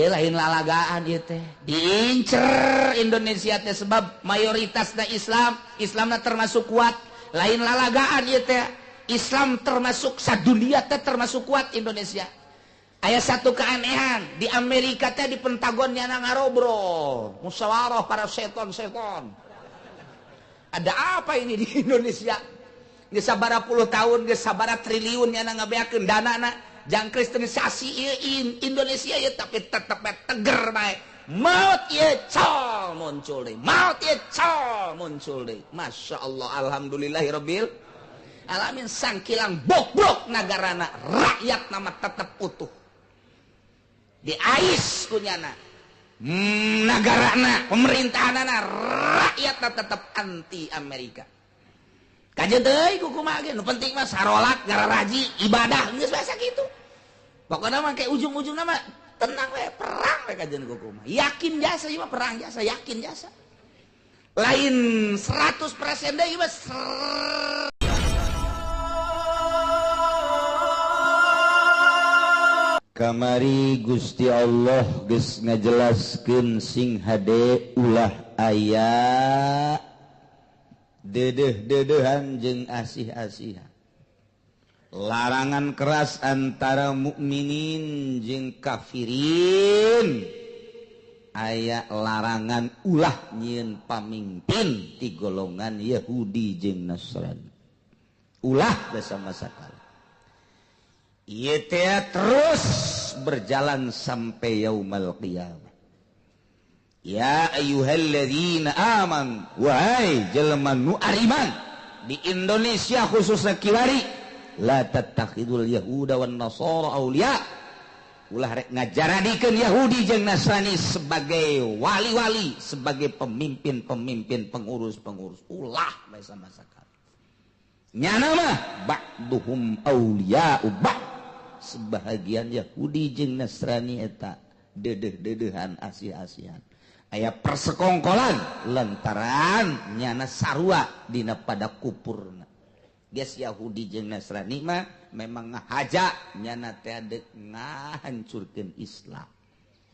lain lalagaan ieu teh diincer Indonesia teh sebab mayoritasna Islamna termasuk kuat. Lain lalagaan ieu teh Islam termasuk sadunia teh termasuk kuat Indonesia. Aya satu keanehan di Amerika teh di Pentagonnya ngarobrol musyawarah para seton-seton. Ada apa ini di Indonesia? Geus sabaraha puluh tahun, geus sabaraha triliun nya ngabeakeun danana jang kristenisasi Indonesia ya, tapi tetep teger bae. Maut ieu col muncul deui. Maut ieu col muncul deui. Masyaallah, alhamdulillahirabbil alamin, sangkilang bobrok nagarana, rakyat nama tetep utuh. Diais kunyana. Nagarana, pemerintahanana, rakyatna tetep anti Amerika. Kajen deui kumaha ge, nu penting mah sarolat, gararaji, ibadah, geus biasa kitu. Pokoknya mah kayak ujung-ujungna mah tenang we, perang we kajen kumaha. Yakin jasa ieu mah perang jasa, yakin jasa. Lain 100% deui mah kamari Gusti Allah geus ngajelaskeun sing hade ulah aya dedeh-dedehan jeung asih-asihan. Larangan keras antara mukminin jeung kafirin. Aya larangan ulah nyieun pamimpin ti golongan Yahudi jeung Nasrani. Ulah bersama sakala. Ieu teh terus berjalan sampai yaumul qiyamah. Ya ayyuhalladzina amanu, wahai jelema nu ariman di Indonesia khususna kiwari, la tattakhidul yahuda wan nasara auliya. Ulah rek ngajaradikeun Yahudi jeung Nasrani sebagai wali-wali, sebagai pemimpin-pemimpin, pengurus-pengurus. Ulah bae sama sakala. Nyana mah ba'duhum auliya'u ba'd. Sebahagian Yahudi jeung Nasrani eta dedeh-dedehan asih-asihan. Aya persekongkolan lantaran nyana sarua dina pada kupurna. Geus Yahudi jeung Nasrani mah memang ngahaja nyana teh deuk ngahancurkeun Islam.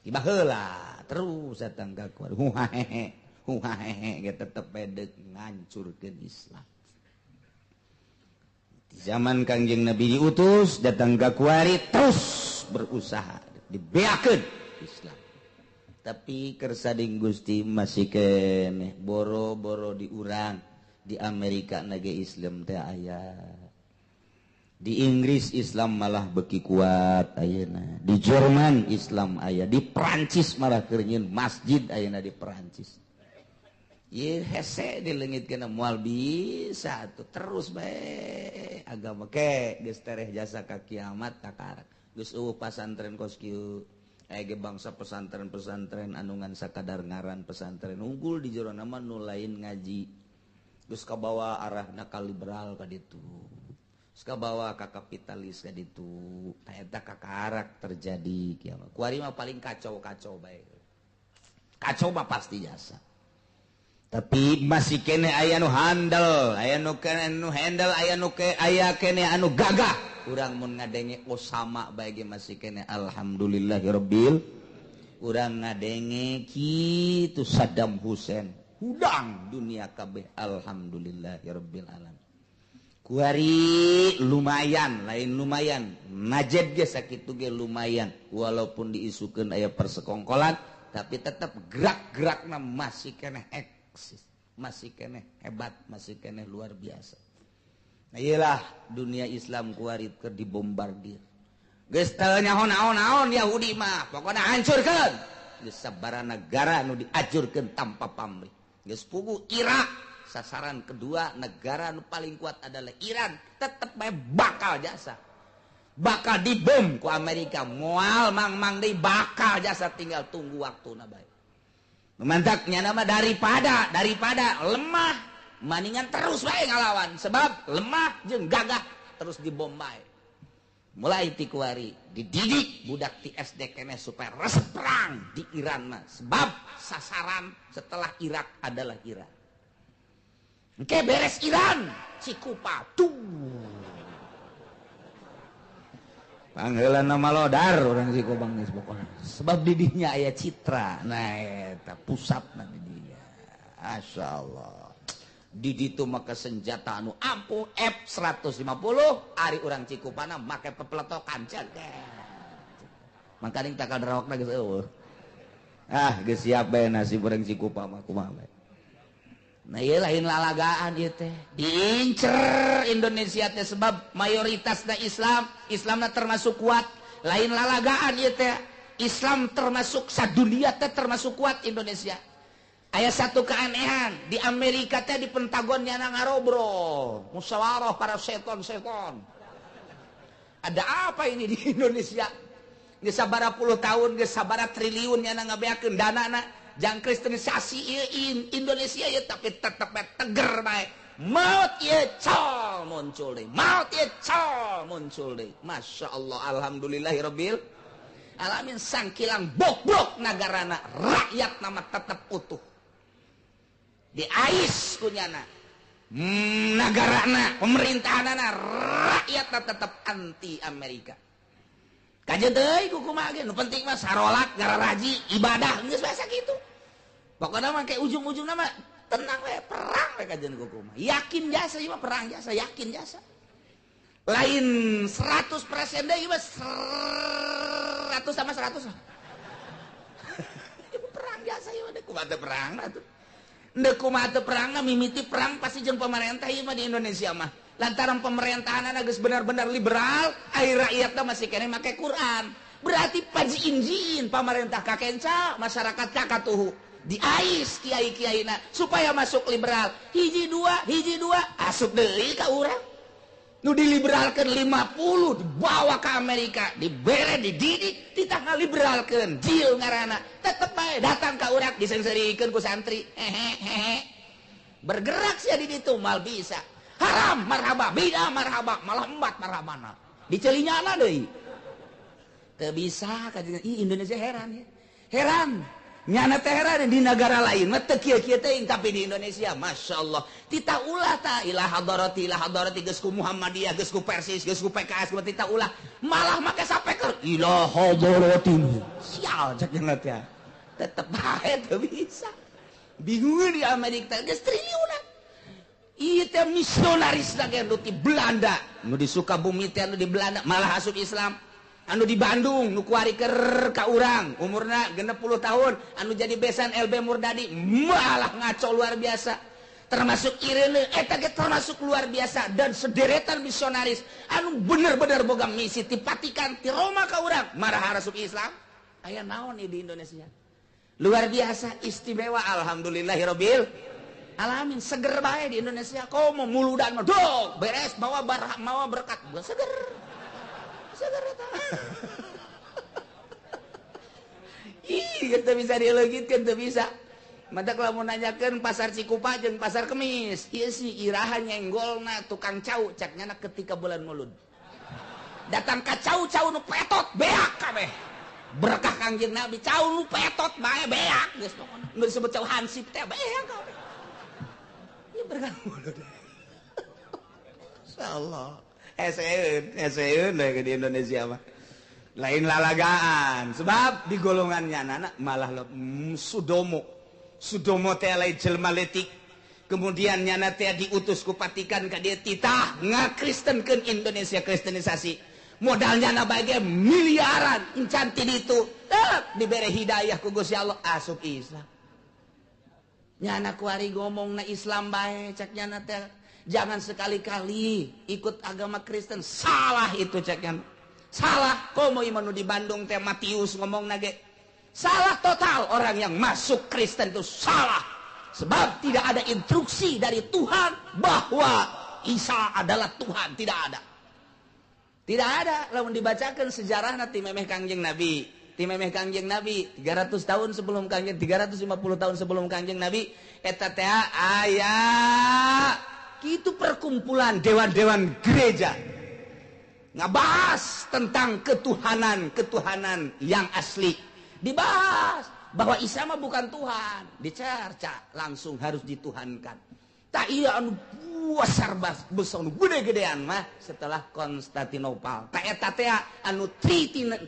Tiba heula terus datang ka kuar. Huhahehe ge tetep deuk ngahancurkeun Islam. Zaman Kangjeng Nabi diutus datang ka kuari terus berusaha dibeakeun Islam. Tapi kersading Gusti masih keneh boro-boro diurang. Di Amerika nage Islam teh aya. Di Inggris Islam malah beki kuat ayeuna. Di Jerman Islam aya. Di Perancis malah keur nyieun masjid ayeuna di Perancis. Ye hese dileungitkeun moal bisa tuh terus bae agama ke geus tereh jasa ka kiamat kakarak. Geus eueuh pasantren kos kieu. Aya ge bangsa pesantren-pesantren anu ngan sakadar ngaran pesantren unggul di jero nama nu lain ngaji. Geus kabawa arahna ka liberal ka ditu. Geus kabawa ka kapitalis ka ditu. Eta kakarak terjadi kiamat. Kuari mah paling kacau-kacau bae. Kacau mah pasti jasa. Tapi masih kene aya nu handal, aya nu kene nu handle, aya kene anu gagah. Urang mun ngadenge Osama bae ge masih kene alhamdulillahirabbil. Urang ngadenge kitu Saddam Hussein. Hudang dunia kabeh alhamdulillahirabbil alamin. Kuari lumayan, lain lumayan. Najib ge sakitu ge lumayan walaupun diisukeun aya persekongkolan tapi tetap gerak-gerakna masih kene masih kene hebat, masih kene luar biasa. Nah iyalah dunia Islam kuarit keur dibombardir. Geus teu nyaho naon-naon Yahudi mah, pokona hancurkeun. Geus sabaraha negara nu diajurkeun tanpa pamrih. Geus pugu Irak, sasaran kedua negara nu paling kuat adalah Iran, tetep bae bakal jasa. Bakal dibom ku Amerika, moal mang-mang deui bakal jasa, tinggal tunggu waktuna bae. Memantaknya nama daripada lemah maningan terus bae ngalawan sebab lemah jeung gagah terus dibom bae. Mulai ti kuari dididik budak ti SD keneh supaya resep perang di Iran mah sebab sasaran setelah Irak adalah Iran. Engke beres Iran Cikupa tuh. panggilan nama lodar orang Cikupang geus pokona. Sebab didinya aya citra. Nah eta pusatna di dinya. Masyaallah. Di ditu maka senjata anu ampuh F150 ari urang Cikupana make pepletokan jaga. Mangkaning takal rawakna geus eueuh. Geus siap bae nasib urang Cikupa mah kumaha bae. Nah ieu lain lalagaan ieu teh. Diincer Indonesia teh sebab mayoritasna Islam, Islamna termasuk kuat. Lain lalagaan ieu teh. Islam termasuk sadunia teh termasuk kuat Indonesia. Aya satu keanehan di Amerika teh di Pentagonnya ngarobrol musyawarah para seton-seton. Ada apa ini di Indonesia? Geus sabaraha puluh tahun, geus sabaraha triliun nya ngabeakeun danana jang kristenisasi Indonesia ya tapi tetep teger bae. Maut ieu col muncul deui. Maut ieu col muncul deui. Masyaallah alhamdulillahirabbil alamin sangkilang bok-bok nagarana rakyat nama tetep utuh. Diais kunyana nagarana pemerintahanana rakyatna tetep anti Amerika. Kajian deui kumaha ge nu penting mah sarolak gararaji ibadah geus biasa kitu. Pokona mah ke ujung-ujungna mah tenang we perang we kajian kumaha. Yakin jasa ieu mah perang jasa, yakin jasa. Lain 100% deui mah 100 sama 100 lah. Ieu perang jasa ieu mah kumaha teu perang atuh. Ndeu kumaha teu perang mimiti perang pasti jeung pemerintah ieu mah di Indonesia mah. Lantaran pemerintahan geus benar-benar liberal, ai rakyatna masih kene make Quran. Berarti pajiin pemerintah kakenca, masyarakat kakatuhu. Diais kiai-kiaina supaya masuk liberal. Hiji dua asup deui ka urang. Nu diliberalkeun 50 dibawa ke Amerika, dibere dididik, ditah ngaliberalkeun. Jil ngaranna. Tetep bae datang ka urang disengserikeun ku santri. Bergerak sia di ditu mal bisa. Haram marhaba, bida marhaba, malah embat marhabana. Dicelinyana deui. Teu bisa kajian. Indonesia heran ya. Heran. Nyana teh heran di negara lain mah teu kieu-kieu teuing tapi di Indonesia masyaallah. Tita ulah ta ila hadarati geus ku Muhammadiyah, geus ku Persis, geus ku PKS, geus tita ulah malah make sapeker ila hadarati. Sial cek cenah teh. Tetep bae teu bisa. Bingung di Amerika geus triliunan. Ieu teh misionaris lagi anu di Belanda, nu di Sukabumi teh anu di Belanda malah asup Islam. Anu di Bandung nu kuari keur ka urang umurna 60 tahun anu jadi besan LB Murdadi malah ngaco luar biasa. Termasuk Irene eta ge termasuk luar biasa dan sederetan misionaris anu bener-bener boga misi ti Vatikan ti Roma ka urang marah asup Islam. Aya naon ieu di Indonesia? Luar biasa istimewa alhamdulillahirabbil alamin seger bae di Indonesia. Komo muludan mah dog beres mawa berkat bukan seger eta. Ih teu bisa dileugitkeun teu bisa. Mata kalau mau nanyakeun pasar Cikupa jeung pasar Kemis ieu si iraha nyenggolna tukang cau caknya ketika bulan Maulud. Datang ka cau-cau nu petot beak kabeh. Berkah Kangjeng Nabi cau nu petot bae beak geus pokona. Nu disebut cau hansip teh beak kabeh. Ieu berkah Maulud. Insyaallah. Eseun di Indonesia mah. Lain lalagaan. Sebab di golongannya anak malah Sudomo teh lain jelema letik. Kemudian nyana teh diutus ku Vatikan ka dieu titah ngakristenkeun Indonesia kristenisasi. Modalnya na bae miliaran encan ti ditu. Dibere hidayah ku Gusti Allah asup Islam. Nyana kuari ngomongna Islam bae cak nyana teh. Jangan sekali-kali ikut agama Kristen. Salah itu ceknya. Salah. Komo imanu di Bandung teh Matius ngomong nage. Salah total orang yang masuk Kristen itu salah. Sebab tidak ada instruksi dari Tuhan bahwa Isa adalah Tuhan. Tidak ada. Tidak ada. Lamun dibacakan sejarah nanti memeh Kangjeng Nabi. Ti memeh Kangjeng Nabi 300 tahun sebelum Kangjeng 350 tahun sebelum Kangjeng Nabi eta teh aya itu perkumpulan dewan-dewan gereja ngabahas tentang ketuhanan yang asli. Dibahas bahwa Isa mah bukan Tuhan, dicerca langsung harus dituhankan. tak iya anu besar besar anu gede-gedean mah setelah Konstantinopel. Tak eta teh anu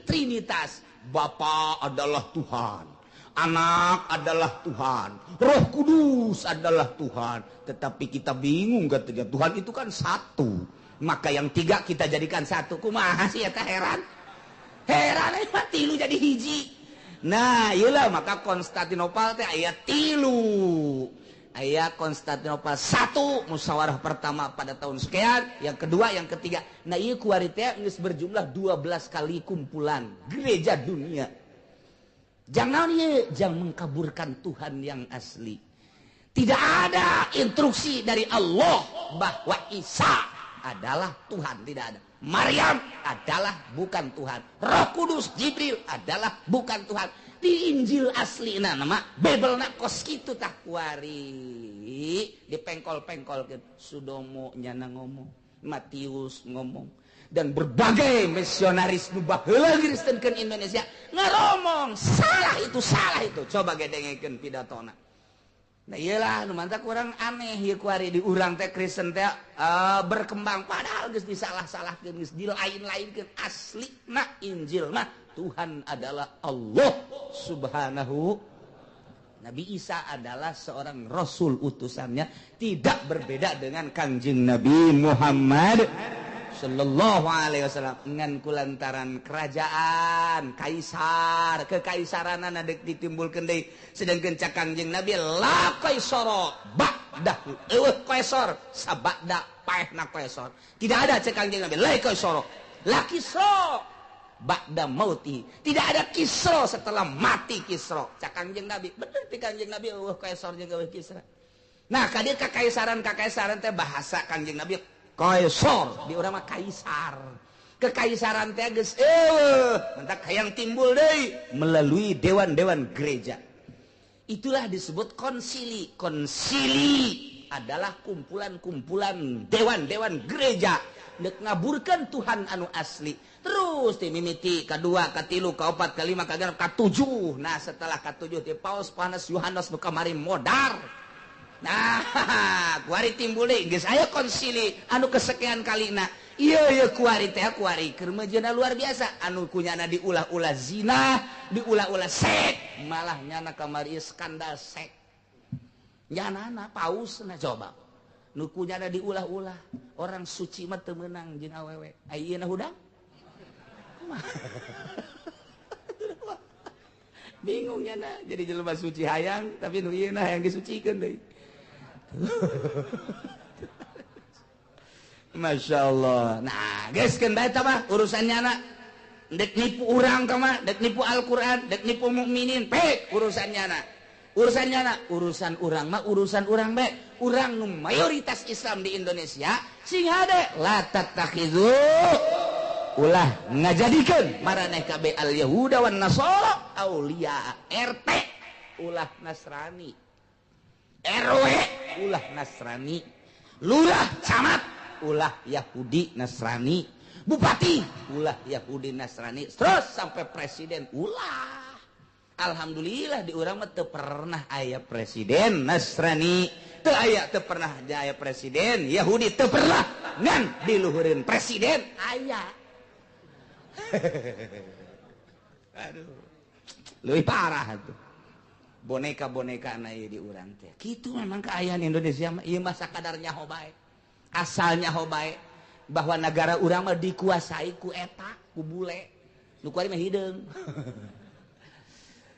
trinitas. Bapa adalah Tuhan, anak adalah Tuhan, Roh Kudus adalah Tuhan. Tetapi kita bingung katanya Tuhan itu kan satu. Maka yang tiga kita jadikan satu. Kumaha sih eta heran? Heran mah tilu jadi hiji. Nah, iyalah maka Konstantinopel teh aya tilu. Aya Konstantinopel 1 musyawarah pertama pada tahun sekian, yang kedua, yang ketiga. Nah, ieu kuari teh geus berjumlah 12 kali kumpulan gereja dunia. Jangan jangan mengkaburkan Tuhan yang asli. Tidak ada instruksi dari Allah bahwa Isa adalah Tuhan, tidak ada. Maryam adalah bukan Tuhan. Roh Kudus Jibril adalah bukan Tuhan. Di Injil asli nama Bibelna kos kitu tah kuari dipengkol-pengkolkeun. Sudomo nyana ngomong, Matius ngomong, dan berbagai misionaris nu baheula ngiristeunkeun Indonesia ngaromong salah itu. Coba gedengekeun pidatona. Nah iyalah nu mantap kurang aneh ieu kuari di urang teh Kristen teh berkembang padahal geus disalah-salahkeun, geus dilain-lainkeun. Aslina Injil mah Tuhan adalah Allah Subhanahu. Nabi Isa adalah seorang rasul utusannya, tidak berbeda dengan Kangjeng Nabi Muhammad sallallahu alaihi wasallam. Ngan kulantaran kerajaan kaisar kekaisaranana dek ditimbulkeun deui, sedangkeun cak Kangjeng Nabi la kaisara ba'dahu eueuh kaisar sabada paehna kaisar. Tidak ada cak Kangjeng Nabi la kaisara la kisra ba'da mauti. Tidak ada Kisra setelah mati Kisra. Cak Kangjeng Nabi bener ti Kangjeng Nabi eueuh kaisar jeung eueuh Kisra. Nah kadieu kakaisaran teh bahasa Kangjeng Nabi kaisar, di urang mah kaisar. Kekaisaran teh geus mentak hayang timbul deui melalui dewan-dewan gereja. Itulah disebut konsili. Konsili adalah kumpulan-kumpulan dewan-dewan gereja nek ngaburkan Tuhan anu asli. Terus ti mimiti kadua, katilu, kaopat, kalima, kagenep, katujuh. Nah setelah katujuh ti Paus Panas Yohanes nu kamari modar. Nah kuari timbul deui geus aya konsili anu kesekian kalina. Ieu kuari teh kuari keur mejeuna luar biasa, anu kunyana diulah-ulah zina, diulah-ulah seks, malah nyana kamari skandal seks. Nyanana pausna coba. Nu kunyana diulah-ulah, orang suci mah teu meunang jeung awewe. Ayeuna hudang? Bingung nyana, jadi jelema suci hayang tapi nu ieu hayang disucikeun deui. Masya Allah. Nah geuskeun bae eta mah urusannya anak dek nipu urang kama, dek nipu Al-Quran, dek nipu mukminin, pek urusannya anak. Urusannya anak, urusan urang mah urusan urang bae. Urang nu mayoritas Islam di Indonesia sing hade la tattakhidzu ulah ngajadikeun maraneh kabeh al yahuda wan nasara aulia. RT ulah Nasrani, RW ulah Nasrani, lurah camat ulah Yahudi Nasrani, bupati ulah Yahudi Nasrani, terus sampai presiden ulah. Alhamdulillah di urang mah teu pernah aya presiden Nasrani, teu pernah aya presiden Yahudi, teu pernah ngan diluhureun presiden aya. Aduh, leuwih parah tuh. Boneka-boneka na ieu di urang teh. Kitu memang keayaan Indonesia mah ieu mah sakadar nyaho bae. Asal nyaho bae bahwa negara urang mah dikuasai ku eta, ku bule. Nu kuari mah hideung.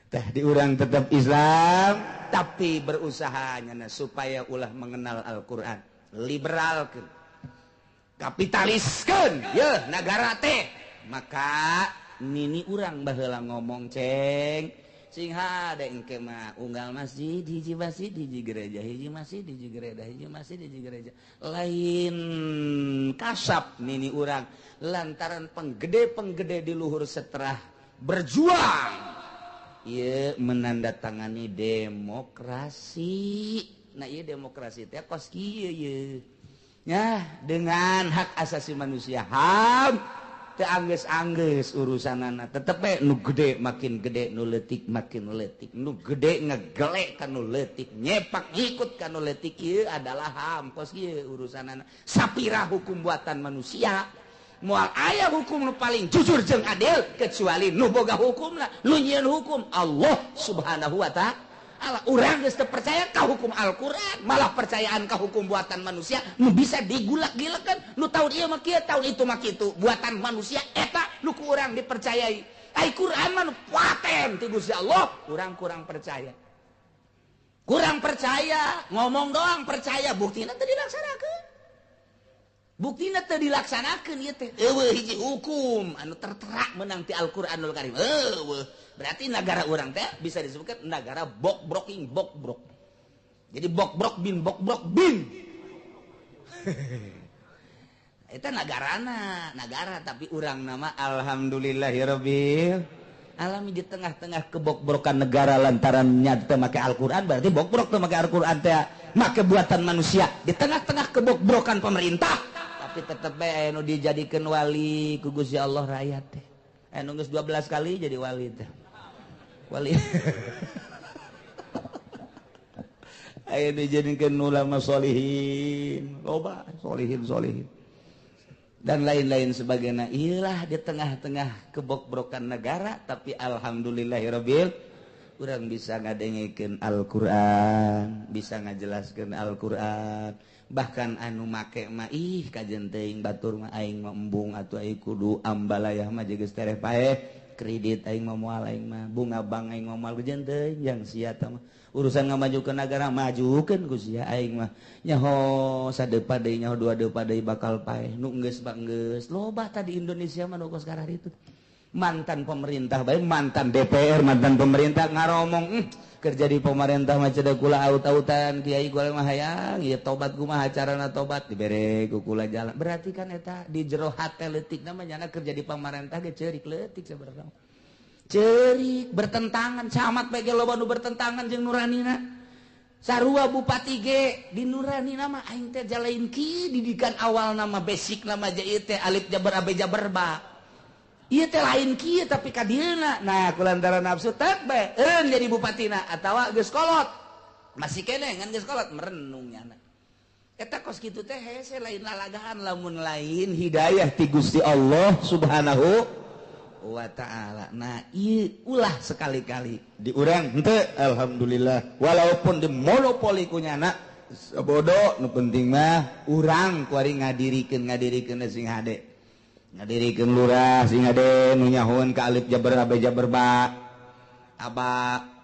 Tah di urang tetap Islam tapi berusaha nyana supaya ulah mengenal Al-Qur'an. Liberalkeun. Kapitaliskeun yeuh negara teh. Maka nini urang baheula ngomong ceng sing hade engke mah unggal masjid hiji gereja, hiji masjid hiji gereja, hiji masjid hiji gereja. Lain kasap nini urang lantaran penggede di luhur setelah berjuang ieu menandatangani demokrasi. Nah ieu demokrasi teh kos kieu ye. Ya, dengan hak asasi manusia HAM teu anggeus-anggeus urusanana tetep we nu gede makin gede nu leutik makin leutik nu gede ngegelek ka nu leutik nyepak ngikut ka nu leutik ieu adalah hampos ieu urusanana sapira hukum buatan manusia moal aya hukum nu paling jujur jeung adil kecuali nu boga hukumna nu nyieun hukum Allah Subhanahu wa ta'ala. Urang geus teu percaya ka hukum Al-Qur'an, malah percayaan ka hukum buatan manusia nu bisa digulak-gilakeun, nu taun ieu mah kieu, taun itu mah kitu. Buatan manusia eta nu ku urang dipercayai. Ai Qur'an mah nu paten ti Gusti Allah, urang kurang percaya. Kurang percaya, ngomong doang percaya, buktina teu dilaksanakeun. Buktina teu dilaksanakeun ieu teh. Eueuh hiji hukum anu tertera menang ti Al-Qur'anul Karim. Eueuh. Berarti negara orang teh bisa disebutkan negara bok-broking bok-brok. Jadi bok-brok bin bok-brok bin. Itu negara tapi orang nama alhamdulillahirabbil alami di tengah-tengah kebok-brokan negara lantaran nyata make Al-Qur'an berarti bok-brok teh make Al-Qur'an teh make buatan manusia di tengah-tengah kebok-brokan pemerintah tapi tetep bae anu dijadikeun wali ku Gusti Allah rakyat teh. Anu geus 12 kali jadi wali teh. Wali ayo dijadikan ulama solihin loba solihin dan lain-lain sebagainya iyalah di tengah-tengah kebok-brokan negara tapi alhamdulillahirabbil urang bisa ngadengikeun Al-Qur'an bisa ngajelaskeun Al-Qur'an bahkan anu make mah ih kajen teuing batur mah aing mah embung atuh aing kudu ambalayah mah geus tereh paeh kredit aing mah moal aing mah bunga bank aing mah moal gejeun teuing yang sia tah mah urusan ngamajukeun negara majukeun ku sia aing mah nyaho sadepa deui nyaho dua depa deui bakal paeh nu geus geus loba tah di Indonesia mah nu kos karar itu mantan pemerintah bae mantan DPR mantan pemerintah ngaromong kerja di pemerintah mah cedak kula aut-autan kiai kula mah hayang ieu tobat kumaha acarana tobat dibere ku kula jalan berarti kan eta di jero hate leutik namanya kerja di pemerintah ge ceurik leutik sabarang ceurik bertentangan camat bae ge loba nu bertentangan jeung nuranina sarua bupati ge di nuranina mah aing teh jalain ki didikan awal nama basic nama ieu teh alif jabar abe jabar ba ieu teh lain kieu tapi ka dieuna nah kulantaran nafsu tek bae eureun jadi bupatina atawa geus kolot masih keneh ngan geus kolot merenung nyana eta kos kitu teh hese lain lalagaan lamun lain hidayah ti Gusti Allah Subhanahu wa ta'ala nah ieu ulah sekali-kali di urang henteu alhamdulillah walaupun di monopoli ku nyana sabodo nu penting mah urang kuari ngadirikeun sing hade ngadirikeun lurah sing ade nu nyahoeun ka alif jabar abe jabar ba aba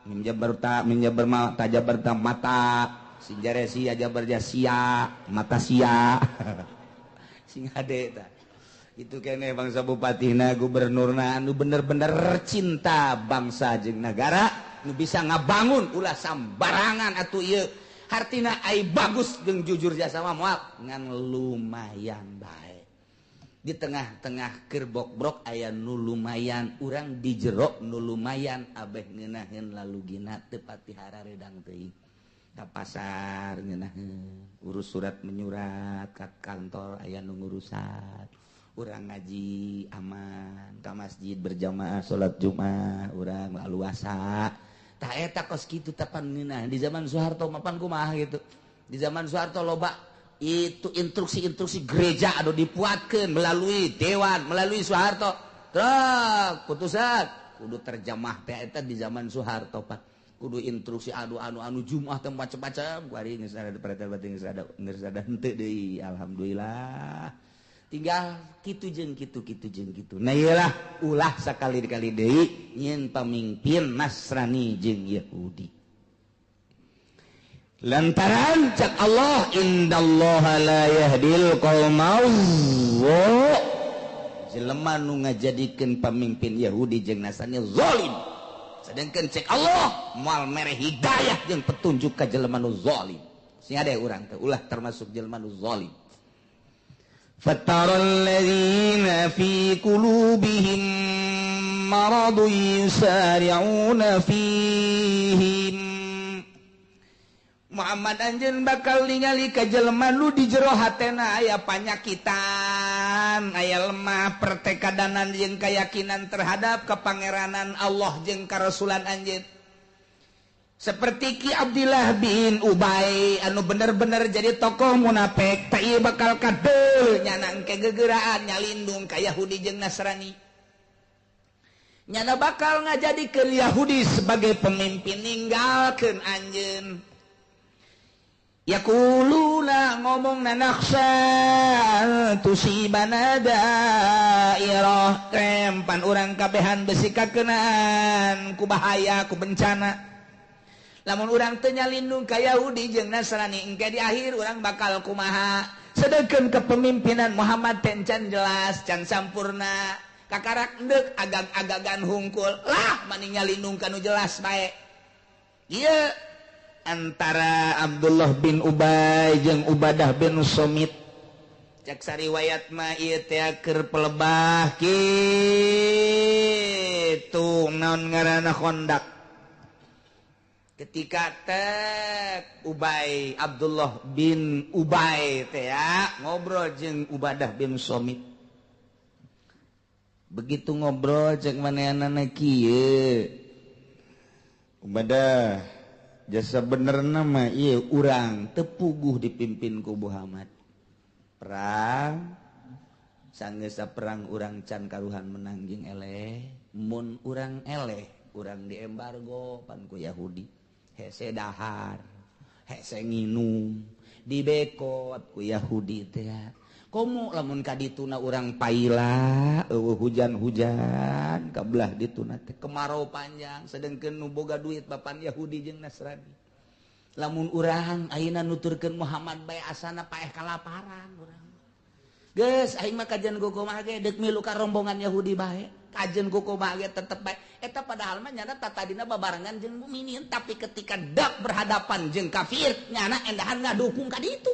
mim jabar ta ma ta jabar ta mata sing jare sia jabar ja sia mata sia sing ade ta itu keneh bangsa bupatina gubernurna anu bener-bener cinta bangsa jeung negara nu bisa ngabangun ulah sambarangan atuh ieu hartina ai bagus jeung jujur jasa mah moal ngan lumayan bae di tengah-tengah kerbok-brok aya nu lumayan urang di jero nu lumayan abeh ngeunaheun lalugina teu pati hararedang teuing ka pasar ngeunaheun urus surat menyurat ka kantor aya nu ngurusan urang ngaji aman ka masjid berjamaah salat Jumat urang laluasa tah eta kos kitu tapan ngeunah di zaman Soeharto mapan kumaha gitu di zaman Soeharto loba itu instruksi-instruksi gereja anu dipuatkeun melalui dewan melalui Soeharto truk putusan kudu terjemah teh eta di zaman Soeharto Pak kudu instruksi anu Jumat teh macam-macam kuari geus ada perintah batin geus ada henteu deui alhamdulillah tinggal kitu jeung kitu nah iyalah ulah sakali-kali deui nyin pamimpin Nasrani jeung Yahudi lantaran cak Allah indallaha la yahdil qaumaz jelema nu ngajadikeun pamimpin Yahudi jeung Nasrani zalim sedangkan cek Allah moal mere hidayah jeung petunjuk ka jelema nu zalim sing ade urang teh ulah termasuk jelema nu zalim fataral ladzina fi qulubihim maradun yusari'una fihim Muhammad anjeun bakal ningali ka jelema nu di jero hatena aya panyakitan iman aya lemah pertekadanan jeung keyakinan terhadap kepangeranan Allah jeung karasulan anjeun seperti Ki Abdullah bin Ubay anu bener-bener jadi tokoh munafik teu ieu bakal kadeu nyana engke gegeuraan nyalindung ka Yahudi jeung Nasrani nyana bakal ngajadikeun Yahudi sebagai pemimpin ninggalkeun anjeun yaquluna ngomongna nakhsha tusibana dairah krempan urang kabehan besi kakenaan ku bahaya ku bencana lamun urang teu nyalindung ka Yahudi jeung Nasrani engke di akhir urang bakal kumaha sedengkeun kepemimpinan Muhammad teh can jelas can sampurna kakarak endek agag-agagan hungkul lah mani nyalindung kanu jelas bae ieu antara Abdullah bin Ubay jeung Ubadah bin Somit cak sariwayat mah ieu teh keur pelebah kitu naon ngaranna Khandaq ketika teh Ubay Abdullah bin Ubay teh ngobrol jeung Ubadah bin Somit begitu ngobrol cek manehanana kieu Ubadah jasa bener nama iya urang tepuguh dipimpin ku Muhammad perang sanggesa perang urang can karuhan menang jeung eleh mun urang eleh urang diembargo pan ku Yahudi hese dahar hese nginum dibekot ku Yahudi teh komo lamun ka dituna urang paila hujan-hujan kabelah dituna teh kemarau panjang sedengkeun nu boga duit papan Yahudi jeung Nasrani lamun urang ayeuna nuturkeun Muhammad bae asana paeh kalaparan urang geus aing mah kajian kumaha ge deuk milu ka rombongan Yahudi bae kajian kumaha ge tetep bae eta padahal mah nyana tatadina babarengan jeung mukminin tapi ketika dak berhadapan jeung kafir nyana endahan ngadukung ka ditu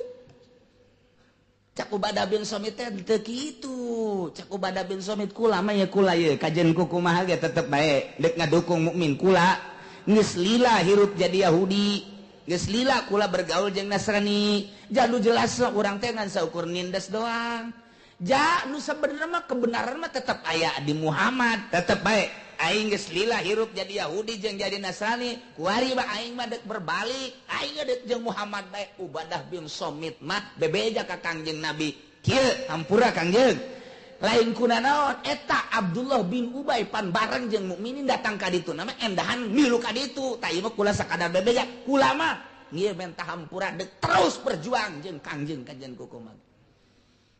Cak Ubadah bin Somit teh teu kitu. Cak Ubadah bin Somit kula mah ya kula ye kajen ku kumaha ge tetep bae deuk ngadukung mukmin kula. Geus lila hirup jadi Yahudi. Geus lila kula bergaul jeung Nasrani. Janu jelas urang teh ngan saukur nindes doang. Ja nu sabenerna mah kebenaran mah tetep aya di Muhammad, tetep bae aing geus lila hirup jadi Yahudi jeung jadi Nasrani. Kuari mah aing mah deuk berbalik. Aing deuk jeung Muhammad bae. Ubadah bin Somit mah bebeja ka Kangjeng Nabi. Kieu hampura Kangjeng. Lain kuna naon eta Abdullah bin Ubay pan bareng jeung mukminin datang ka ditu nama endahan milu ka ditu. Tah ieu mah kula sakadar bebeja. Kula mah ieu mentah hampura deuk terus berjuang jeung Kangjeng kajian kumaha.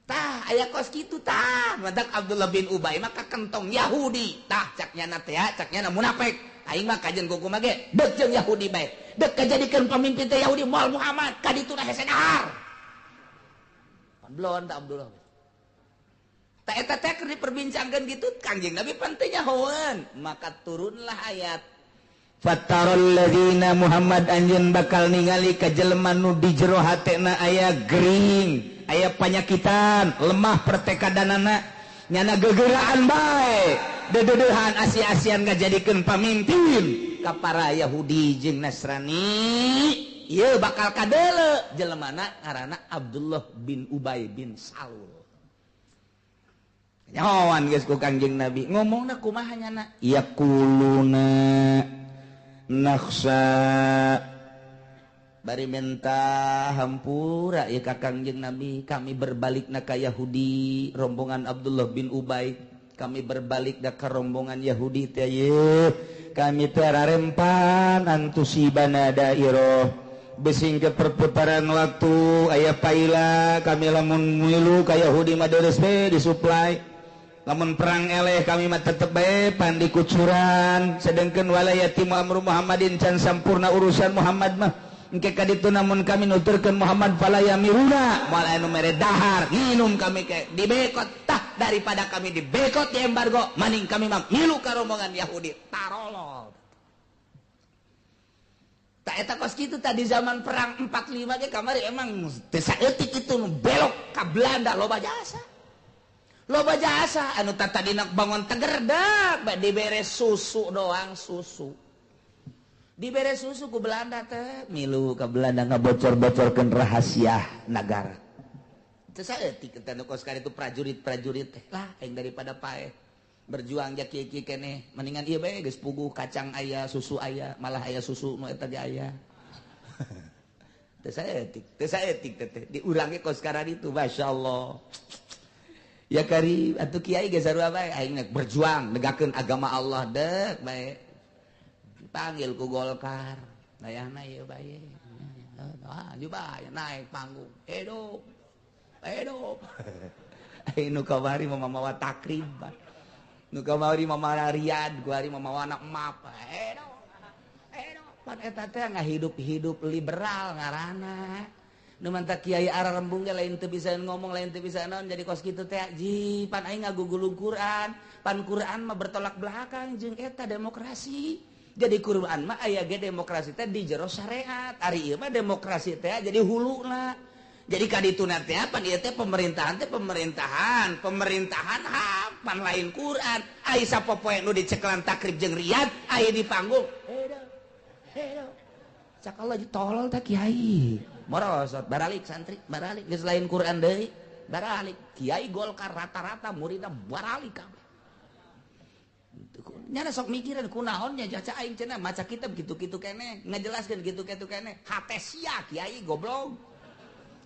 Tah aya kos kitu tah madak Abdullah bin Ubay mah ka kentong Yahudi tah caknya na teh caknya na munafik aing mah kajen kumaha ge deuk jeung Yahudi bae deuk kajadikeun pamimpin teh Yahudi moal Muhammad ka ditu na hese dahar panblon tah Abdullah tah eta teh keur diperbincangkeun kitu Kangjeng Nabi pan teu nyahoeun maka turunlah ayat Fatarul ladzina Muhammad anjeun bakal ningali ka jelema nu di jero hatena aya gering aya panyakitan lemah pertekadanana nyana gegeuraan bae dedeuhan asi-asian ngajadikeun pamimpin ka para Yahudi jeung Nasrani ieu bakal kadeuleu jelemana ngaranna Abdullah bin Ubay bin Salul nyahoan geus ku Kangjeng Nabi ngomongna kumaha nyana yaquluna nakhsha bari mentah hampura ya Kangjeng Nabi kami berbalik na ka Yahudi rombongan Abdullah bin Ubay kami berbalik da ka rombongan Yahudi teh ye kami teh rarempan antusibana dairah besing ke perputaran waktu aya paila kami lamun milu ka Yahudi mah deres we disuplai lamun perang eleh kami mah tetep bae pan dikucuran sedengkeun walayati amru Muhammadin can sampurna urusan Muhammad mah engke kaditu namun kami nuturkeun Muhammad fala yamiruna moal anu mere dahar nginum kami ke dibekot tah daripada kami dibekot di embargo maning kami mah milu ka rombongan Yahudi tarolol tak eta kos kitu tadi zaman perang 45 ge kamari emang teu saeutik kitu nu belok ka Belanda loba jasa anu tadina bangun tegerdak bae dibere susu doang susu dibere susu ku Belanda teh milu ka Belanda ngabocor-bocorkeun rahasia negara saeutik eta nu koskar itu prajurit teh lah aing daripada paeh berjuang ja kieu-kieu keneh mendingan ieu bae geus puguh kacang aya susu aya malah aya susu nu eta ge aya teu saeutik teh diurang ge koskaran itu masyaallah ya kari atuh kiai ge sarua bae aing berjuang negakeun agama Allah deuk bae dipanggil ku Golkar dayana ieu bae juga naik panggung hidup nu kamari mamawa takrib nu kamari mamawa riad gua hari mamawa anak map hidup pan eta teh ngahidup liberal ngaranna nu manta kiai ararembung ge lain teu bisa ngomong lain teu bisa naon jadi kos kitu teh ji pan aing ngagugulung Quran pan Quran mah bertolak belakang jeung eta demokrasi jadi Quran mah aya ge demokrasi teh di jero syariat ari ieu mah demokrasi teh jadi huluna jadi kadituna teh pan ieu teh pemerintahan pan lain Quran ai sapopoe nu dicekelan takrib jeung riad aya di panggung hedo sakallah ditolol teh kiai morosot baralik santri baralik geus lain Quran deui baralik kiai Golkar rata-rata muridna baralik kabeh nyana sok mikiran kunaonnya jaca aing cenah maca kitab gitu-gitu keneh ngajelaskeun gitu-gitu keneh hate sia kiai goblok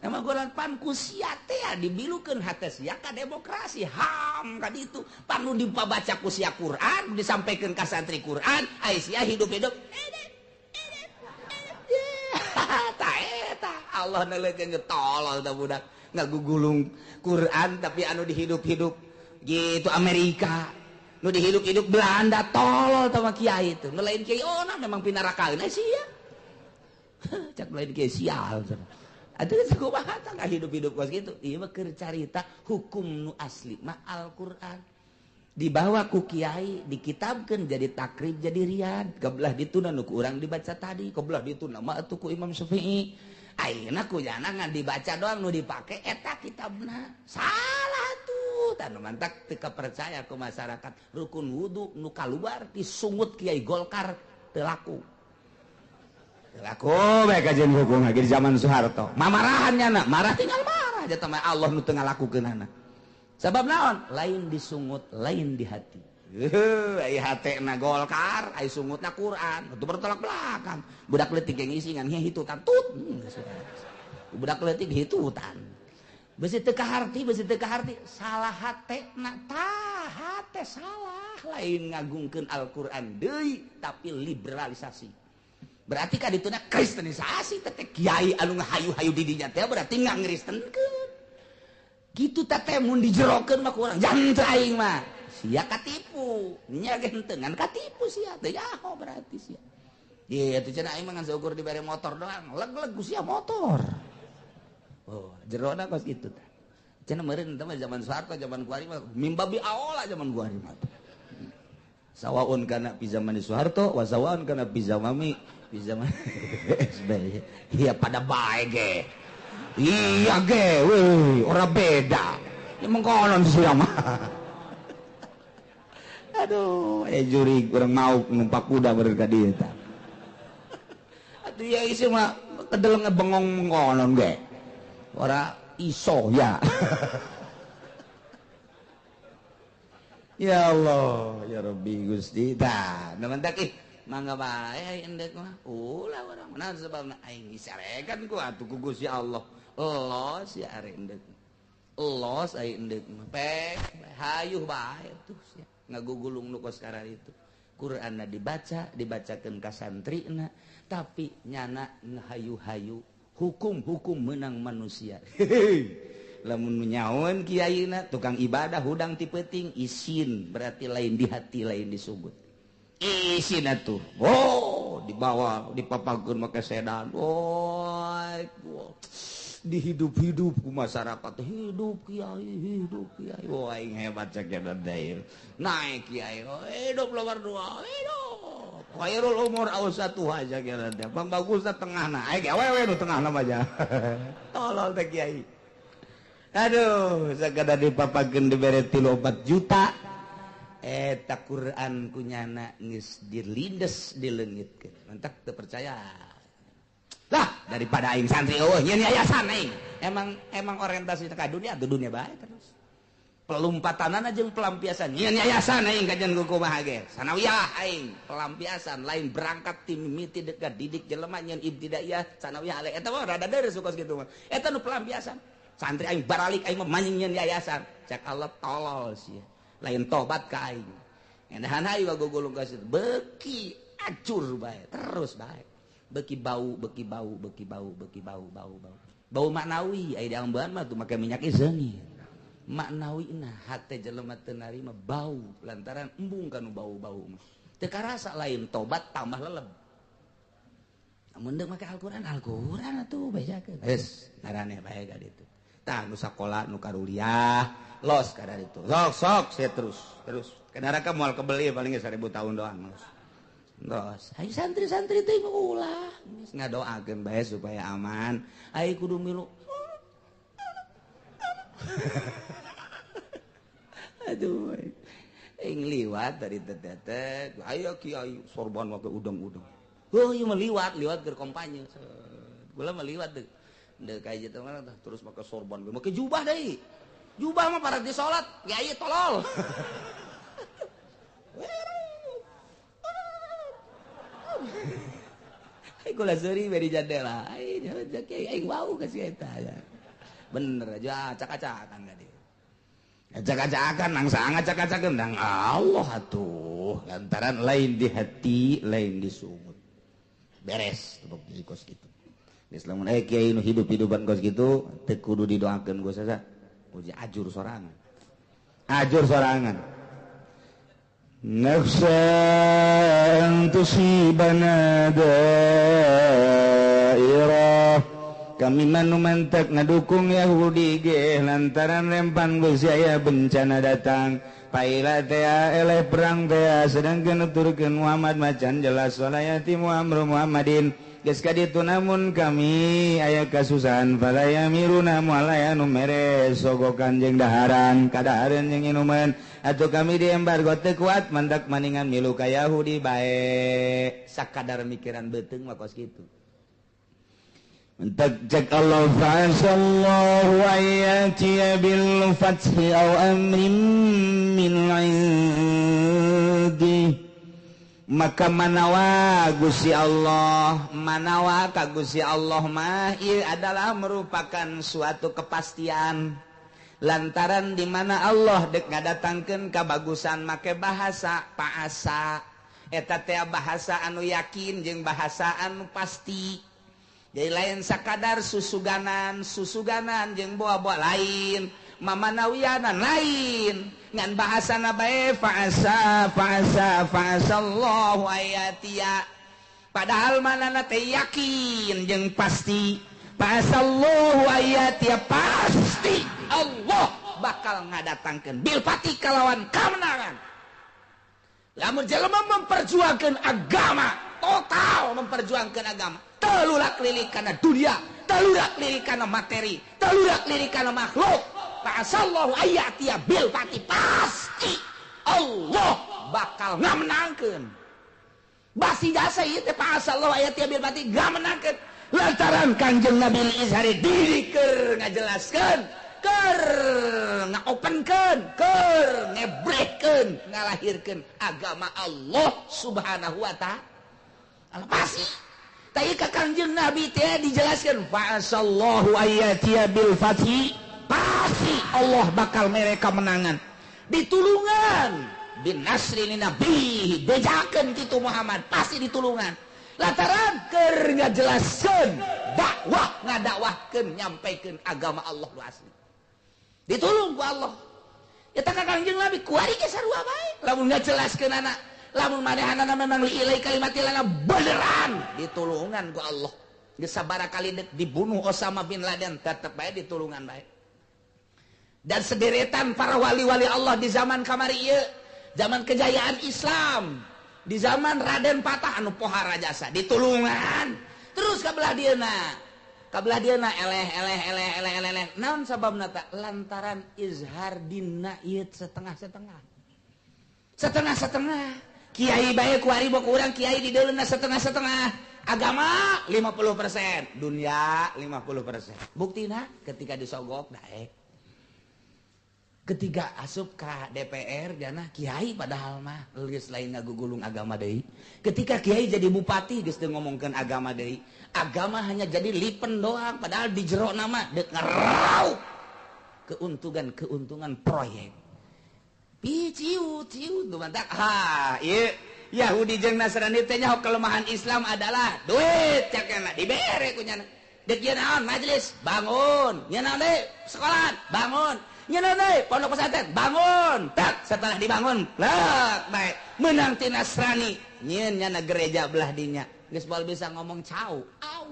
emang golan pan ku sia teh dibilukeun hate sia ka demokrasi ham ka ditu pan nu dipabaca ku sia Quran disampaikeun ka santri Quran ai sia hidup-hidup tah eta Allah nalekeun tolol da budak ngagugulung Quran tapi anu dihidup-hidup gitu Amerika nu dihidup-hidup Belanda tolol sama kiai itu nu lain kiai oh nah memang pinarakaeun sia cak lain kiai sial atuh geus kumaha tah hidup-hidup kos kitu ieu mah keur carita hukum nu asli mah Al-Qur'an dibawa ku kiai dikitabkeun jadi takrib jadi riad kebelah dituna nu ku urang dibaca tadi kebelah dituna mah atuh ku Imam Syafi'i ayeuna ku jana ngan dibaca doang nu dipake eta kitabna salah tuh tanu mantak teu percaya ku masyarakat rukun wudu nu kaluar disungut kiai Golkar teu laku bae kajian hukum lagi di zaman Soeharto mamarahan nya marah tinggal marah aja teh Allah nu teu ngalakukeunana sabab naon lain disungut lain di hati ai hatena Golkar ai sungutna Quran itu bertolak belakang budak leutik yang ngisi ngan hitutan tut budak leutik hitutan besi teu kaharti salah hatena tah hate salah lain ngagungkeun Al-Qur'an deui tapi liberalisasi berarti ka dituna kristenisasi teh kiai anu ngahayu-hayu di dinya teh berarti ngangristenkeun kitu teh mun dijerokeun mah ku urang jangan teu aing mah sia katipu nya ge henteu ngan katipu sia teh yaho berarti sia ieu teh cenah aing mah ngan seukur dibere motor doang leg-leg ku sia motor oh jerona kos kitu teh cenah meureun teh mah zaman Soeharto zaman kuari mah mimbabi aola zaman kuari mah sawaun kana fi zaman Soeharto wa sawaun kana fi zaman SBY iya pada bae ge iya ge weh ora beda emang konon sia mah aduh juri kurang mau numpak kuda beureun ka dieu tah atuh ya isi mah kedel ngebengong konon ge ora iso ya ya Allah ya Rabbi Gusti tah namantak mangga bae endek mah ulah urang naon sababna aing disarekan ku atuh ku Gusti Allah los ya are endek los ai endek mah pek hayuh bae tuh sia ngagugulung nu koskara itu Qur'anna dibacakeun ka santrina tapi nyana ngahayu-hayu hukum menang manusia lamun nyaon kiaina tukang ibadah hudang ti peuting isin berarti lain di hati lain disebut isin atuh oh dibawa dipapageun make sedan woi dihidup-hidup ku masyarakat hidup kiai wah aing hebat cek dair naik kiai hidup nomor 2 hidup khairul umur ausatu aja kira teh bang bagusna tengahna aing awewe nu tengahna mah aja tolol teh kiai aduh sagada dipapageun dibere 3-4 juta eta Quran kunyana geus dilindes dileungitkeun mantak teu percaya lah daripada aing santri nyen yayasan aing. Emang orientasi ka dunia atau dunia bae terus. Pelumpatanan jeung pelampiasan nyen yayasan aing kajian kumaha ge. Sanawiyah aing pelampiasan lain berangkat tim mimiti dekat didik jelema nyen ibtidaiyah sanawiyah ale eta mah rada deres suka kitu mah. Eta nu pelampiasan. Santri aing baralik aing mah manjing nyen yayasan. Cek Allah tolol sia. Lain tobat ka aing. Endahan hayu gogolong ka situ. Beuki acur bae terus bae. Beuki bau. Bau maknawi aya di ambean mah tuh make minyak izeni. Maknawina hate jelema teu narima bau lantaran embung kanu bau-bau mah. Teu karasa lain tobat tambah leleb. Amun deuk make Al-Qur'an atuh bacakeun. Geus ngaraneh bae ka ditu. Tah nu sakola nu karuliah los kada ditu. Sok saya terus. Kenara ka moal kebeli paling 1000 tahun doang. Terus, ayo santri-santri teh ulah geus ngadoakeun bae supaya aman. Ayo kudu milu. Aduh, aing liwat dari tetetet. Ayo kiai sorban make udang-udang. Oh, ieu mah liwat keur kampanye. Gula mah liwat deuk. Deuk ka ieu mah terus make sorban, make jubah deui. Jubah mah para di salat, kiai tolol. Ai kula seuri bari jadela. Ai aing wau ka si eta. Bener aja acak-acakan ka dieu. Acak-acakan nang acak-acakan nang Allah atuh. Lantaran lain di hati, lain di sumut. Beres tepuk di kos kitu. Geus lamun aya kiai nu hidup-hidupan kos kitu teu kudu didoakeun ku sasa. Uji ajur sorangan. Nafsan tusibana dairah. Kami manumantak ngadukung Yahudi ge lantaran rempan geus aya bencana datang. Paila teh eleh perang teh sedangkeun nuturkeun Muhammad macan jelas walayati Muhammadin. Geus kaditu namun kami aya kasusahan falaya miruna moal aya nu mere sogokan jeung daharan kadahareun jeung inuman atuh kami di embargo teu kuat mandak maningan milu ka Yahudi bae sakadar mikiran beuteung mah kos kitu. Mentak Allah fa'asallahu ayati bil fathi aw amrin min 'indi maka manawa Gusti Allah ka Gusti Allah mah ieu adalah merupakan suatu kepastian lantaran di mana Allah deuk ngadatangkeun kabagusan make bahasa paasa eta teh bahasa anu yakin jeung bahasa anu pasti. Jadi lain sakadar susuganan jeung boa-boa lain mamanawiyanan lain ngan bahasana bae fa'asa Allahu ayatia padahal manana teh yakin jeung pasti fa'asa Allahu ayatia pasti Allah bakal ngadatangkeun bil pati kalawan kemenangan. Lamun jelema memperjuangkeun agama total memperjuangkeun agama telurak lirik kana dunia, telurak lirik kana materi, telurak lirik kana makhluk. Fa'asallahu ayatiya bil pati pasti Allah bakal ngamenangkeun. Basi jasa ieu teh fa'asallahu ayatiya bil pati ngamenangkeun. Lantaran Kanjeng Nabi Izhari diri keur ngajelaskeun, keur ngaopenkeun, keur ngebrehkeun, ngalahirkeun agama Allah Subhanahu wa ta'ala. Pasti tapi ka Kanjeng Nabi teh dijelaskan fa'asallahu ayatiya bil fathi pasti Allah bakal mereka menangan ditulungan bin nasri li nabi dejakeun kitu Muhammad pasti ditulungan lantaran keur ngajelaskeun dakwah ngadakwahkeun nyampaikeun agama Allah nu asli ditulung ku Allah eta ka Kanjeng Nabi kuari ge sarua bae lamun ngajelaskeun anak lamun manehanana memang liilai kalimatilana beneran ditulungan ku Allah geus sabaraha kali dibunuh Osama bin Laden tetep bae ditulungan bae dan sederetan para wali-wali Allah di zaman kamari ieu zaman kejayaan Islam di zaman Raden Patah anu pohara jasa ditulungan terus kabelah dieuna eleh naon sababna ta lantaran izhar dina ieu setengah-setengah kiai bae kuari boku urang kiai di deuleuna setengah-setengah agama 50%, dunia 50%. Buktina ketika disogok daek. Ketika asup ka DPR jana kiai padahal mah geus lain ngagugulung agama deui. Ketika kiai jadi bupati geus teu ngomongkeun agama deui. Agama hanya jadi lipen doang padahal di jero nama deuk ngerau keuntungan proyek. Ciu tuh mantap. Ieu Yahudi jeung Nasrani teh nya kelemahan Islam adalah duit cakna dibere ku nya. Deuk ieu naon majelis bangun, nya naon deui sekolah bangun. Nya naon pondok pesantren bangun. Tak setelah dibangun, lek bae menang ti Nasrani. Nyieun nya gereja belah dinya. Geus bae bisa ngomong cau. Au.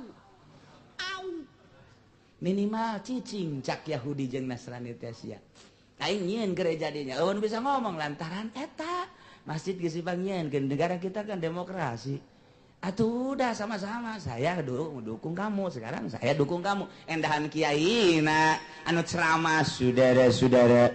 Minimal cicing cak Yahudi jeung Nasrani teh sia. Aing nyieun gereja dinya. Eueun bisa ngomong lantaran eta masjid geus dipangnyieunkeun. Negara kita kan demokrasi. Atuh udah sama-sama, saya dulu dukung kamu, sekarang saya dukung kamu. Endahan kiai na anu ceramah saudara-saudara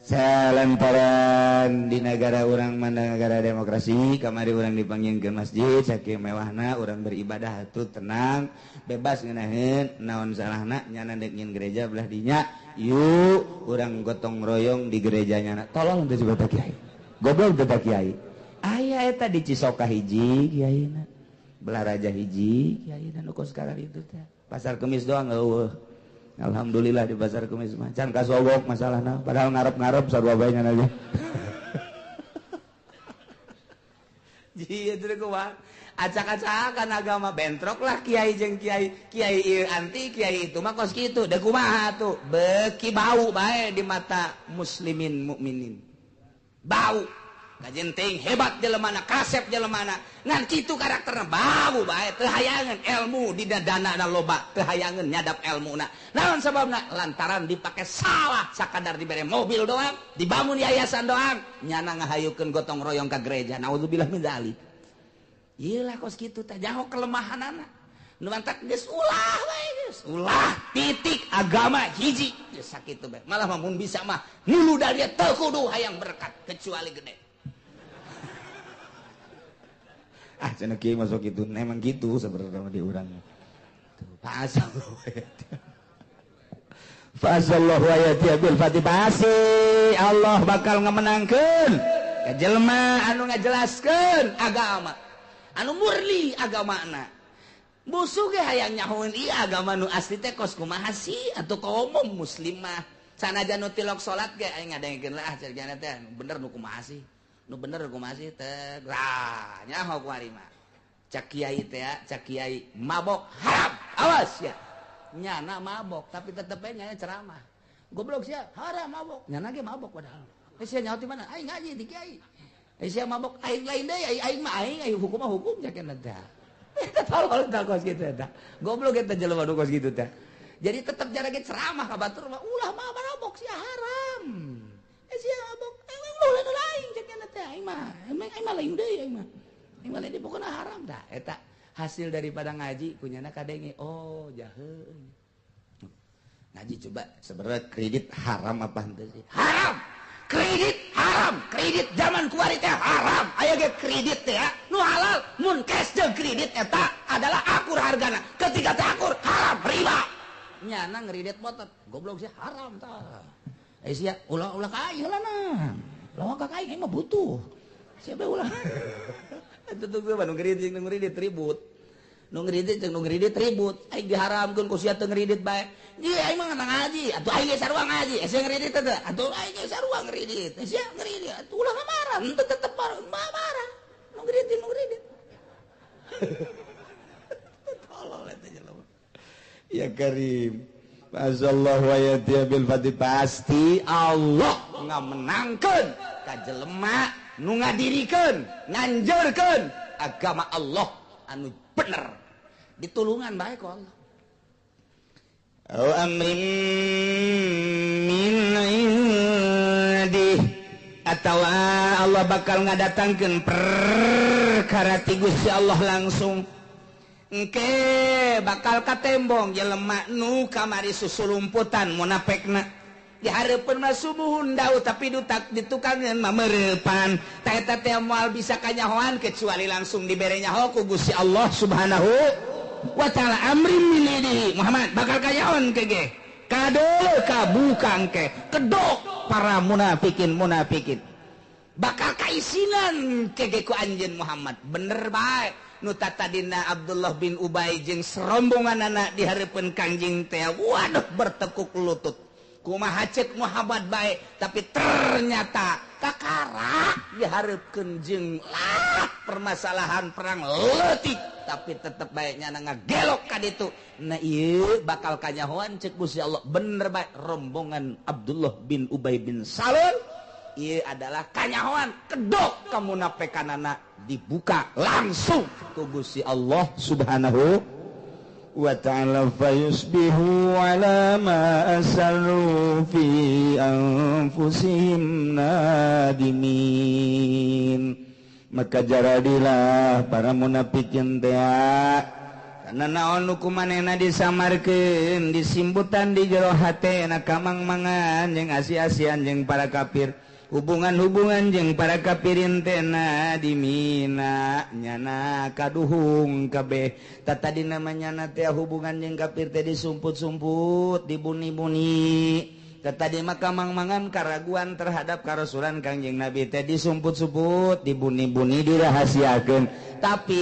salantaran di negara orang mana negara demokrasi, kamari orang dipanggilkeun masjid saking mewahna orang beribadah atuh tenang, bebas ngeunaheun naon salahna nyana deuk nyieun gereja belah dinya. Yuk orang gotong royong di gerejanya. Tolong teh coba kiai. Goblok teh kiai. Aya eta di Cisoka hiji kiaina. Belah Raja hiji kiaina nu kos karar itu teh. Pasar Kemis doang eueuh. Alhamdulillah di Pasar Kemis mah can kasogok masalahna padahal ngarep-ngarep sarua bae nya aja. Ji itu kumaha? Acak-acakan agama bentrok lah kiai jeung kiai ieu anti kiai itu mah kos kitu. Da kumaha tuh? Beki bau bae di mata muslimin mukminin. Bau kajenting hebat jelemana kasep jelemana ngan kitu karakterna bau bae teu hayangan ilmu di dadana loba teu hayangan nyadap ilmuna naon sababna lantaran dipake salah sakadar dibere mobil doang dibangun yayasan doang nyana ngahayukeun gotong royong ka gereja naudzubillah min dzalik ieu lah kos kitu teh jauh kelemahanana nu mantak geus ulah bae geus ulah titik agama hiji geus sakitu bae malah mun bisa mah nulu dari teu kudu hayang berkat kecuali gede. Cenah kieu masuk gitu, emang gitu sebenarnya di urang. Fasallahu ayati bil fatibasi Allah bakal ngamenangkeun ka jelema anu ngajelaskeun agama. Anu murni agamana. Musuh ge hayang nyahoeun ieu agama nu asli teh kos kumaha sih atuh kaum muslimah. Sanajan nu tilok salat ge aing ngadengkeun lah carana teh bener nu kumaha sih. Nu bener kumaha sih teh nyaho kuari mah cak kiai teh cak kiai mabok haram awas ya nyana mabok tapi tetep we nya ceramah goblok sia haram mabok nyana ge mabok padahal sia nyaho ti mana aing ngaji di kiai sia mabok aing lain deui aing mah aing hukum mah hukum jakeun teh eta tolol tah kos kitu teh goblok eta jelema nu kos kitu teh jadi tetep jarage ceramah ka batur mah ulah mah mabok sia haram sia mabok ulah nu lain jakeun teh aing mah lain deui aing mah lain deui pokona haram dah eta hasil daripada ngaji kunyana kadenge oh jaheun ngaji coba sebenarnya kredit haram apa henteu sih haram kredit zaman kuari teh haram aya ge kredit teh nu halal mun cash jeung kredit eta adalah akur hargana ketika teh akur haram riba nyana ngredit motor goblok sih haram tah sia ulah ka aing heula na lawan ka aing mah butuh siapa ulah itu tuh nu ngredit jeung nu ngredit ribut nu ngredit jeung nu ngredit ribut aing diharamkeun ku sia teu ngredit bae ieu aing mah ngaji atuh aing ge sarua ngaji sia ngredit teh atuh aing ge sarua ngredit sia ngredit atuh ulah marah henteu tetep marah nu ngredit tolol eta jelema ya karim Masyaallah wa yati bil fati pasti Allah ngamenangkeun ka jelema nu ngadirikeun nganjeurkeun agama Allah anu bener ditulungan bae ku Allah. Au amrin min indi atawa Allah bakal ngadatangkeun perkara ti Gusti Allah langsung engke bakal katembong jelema nu kamari susulumputan munafekna dihareupeun mah sumuhun daud tapi ditukangan mah meurepan ta eta teh moal bisa kanyahoan kecuali langsung dibere nyaho ku Gusti Allah Subhanahu wa taala. Amrin min indihi Muhammad bakal kanyahoan ke ge kadeu kabukang ke kedok para munafikin bakal kaisinan ke ge ku anjeun Muhammad. Bener bae nu tadina Abdullah bin Ubay jeung serombonganna dihareupeun Kangjeng teh waduh bertekuk lutut kumaha cek Muhammad baik tapi ternyata kakara dihareupeun jeung permasalahan perang leutik tapi tetep baiknya ngagelok ka ditu. Nah ieu bakal kanyahoan cek Gusti Allah. Bener bae rombongan Abdullah bin Ubay bin Salul ieu adalah kanyahoan kedok kamunafikanana dibuka langsung ku Gusti Allah Subhanahu wa ta'ala fayusbihu ala ma asarru fi anfusihim nadimin. Maka jaradilah para munafikin teh karena naon nu kumanehna disamarkeun disimbutan di jero hatena kamang-mangan jeung asi-asian jeung para kafir hubungan-hubungan jeung para kafirin teh nadimina nyana kaduhung kabeh tadi namanya teh hubungan jeung kafir teh disumput-sumput dibuni-buni tadi mah kamang-mangan karaguan terhadap karasulan Kangjeng Nabi teh disumput-sumput dibuni-buni dirahasiakeun tapi